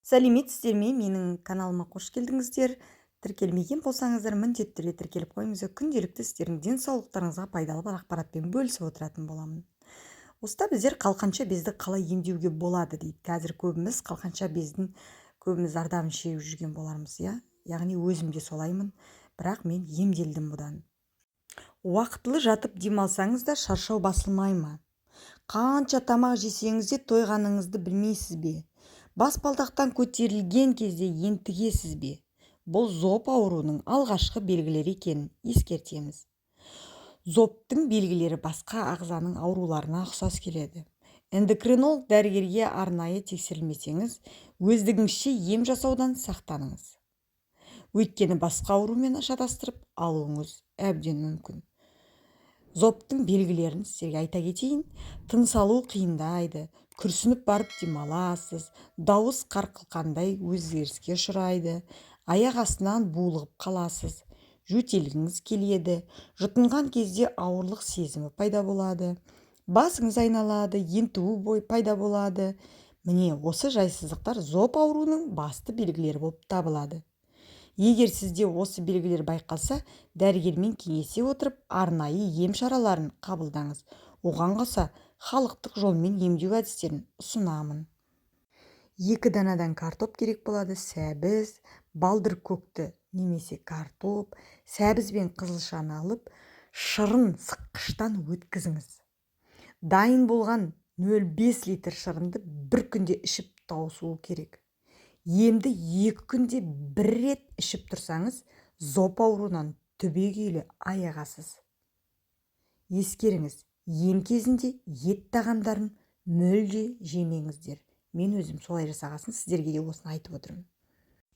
Сәлеметсіздер ме? Менің каналыма қош келдіңіздер. Тіркелмеген болсаңыздар, міндетті түрде тіркеліп қойыңыздар. Күнделікті сіздердің денсаулықтарыңызға пайдалы бір ақпаратпен бөлісіп отыратын боламын. Осыда біздер қалқанша безді қалай емдеуге болады дейді. Қазір көбіміз қалқанша бездің көбіміз зардабын шегіп жүрген болармыз, иә? Яғни өзім де солаймын, бірақ мен емделдім бұдан. Уақытылы жатып демалсаңыз да шаршау басылмай ма? Қанша тамақ жесеңіз де тойғаныңызды білмейсіз бе? Баспалдақтан көтерілген кезде ентігесіз бе? Бұл зоб ауруының алғашқы белгілері екенін ескертеміз. Зобтың белгілері басқа ағзаның ауруларына ұқсас келеді. Эндокринолог дәрігерге арнайы тексерілмесеңіз, өздігіңізше ем жасаудан сақтаныңыз. Өйткені басқа аурумен шатастырып алуыңыз әбден мүмкін. Зобтың белгілерін сіздерге айта кетейін. Тыныс алу қиындайды, күрсініп барып демаласыз, дауыс қарқылқандай өзгеріске ұшырайды, аяқ астынан булығып қаласыз, жөтелгіңіз келеді, жұтынған кезде ауырлық сезімі пайда болады, басыңыз айналады, ентігу пайда болады. Міне осы жайсыздықтар зоб ауруының басты белгілері болып табылады. Егер сізде осы белгілер байқалса, дәрігермен кеңесе отырып, арнайы ем шараларын қабылдаңыз. Оған қоса халықтық жолмен емдеу әдістерін ұсынамын. 2 данадан картоп керек болады, сәбіз, балдыр көкті немесе картоп, сәбіз бен қызылшаны алып, шырын сыққыштан өткізіңіз. Дайын болған 0,5 литр шырынды бір күнде ішіп таусылу керек. Емді 2 күнде 1 рет ішіп тұрсаңыз, зоб ауруынан түбегейлі айығасыз. Ескеріңіз, ем кезінде ет тағамдарын мүлде жемеңіздер. Мен өзім солай жасағасын, сіздерге де осыны айтып отырмын.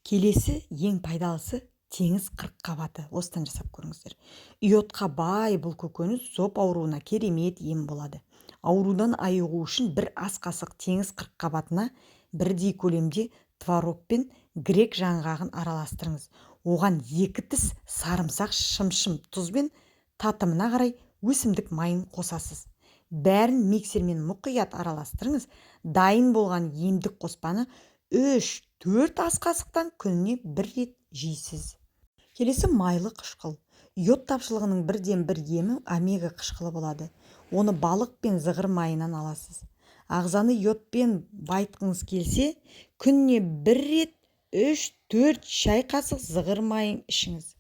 Келесі ең пайдалысы теңіз қырыққабаты. Осыдан жасап көріңіздер. Иодқа бай бұл көкөніс зоб ауруына керемет ем болады. Аурудан айығу үшін бір ас қасық теңіз қырыққабатына бірдей көлемде творог пен грек жаңғағын араластырыңыз. Оған 2 тіс сарымсақ, шымшым, тұз бен татымына қарай өсімдік майын қосасыз. Бәрін миксермен мұқият араластырыңыз. Дайын болған емдік қоспаны 3-4 ас қасықтан күніне 1 рет жейсіз. Келесі майлы қышқыл. Иод тапшылығының бірден бір емі омега қышқылы болады. Оны балық пен зығыр майынан аласыз. Ағзаны иодпен байытқыңыз келсе, күніне 1 рет 3-4 шай қасық зығыр майын ішіңіз.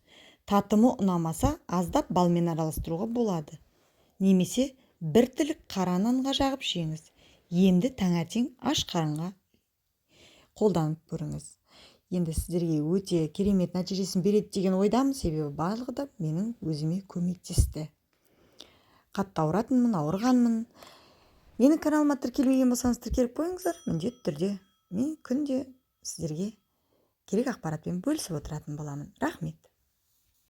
Татымы ұнамаса, аздап балмен араластыруға болады. Немесе 1 тілік қара нанға жағып жеңіз. Емді таңертең аш қарынға қолданып көріңіз. Енді сіздерге өте керемет нәтижесін береді деген ойдамын, себебі барлығы да менің өзіме көмектесті. Қатты ауыратынмын, ауырғанмын. Менің каналыма тіркелмеген болсаңыз тіркеліп қойыңыздар. Міндетті түрде мен күнде сіздерге керек ақпаратпен бөлісіп отыратын боламын. Рахмет.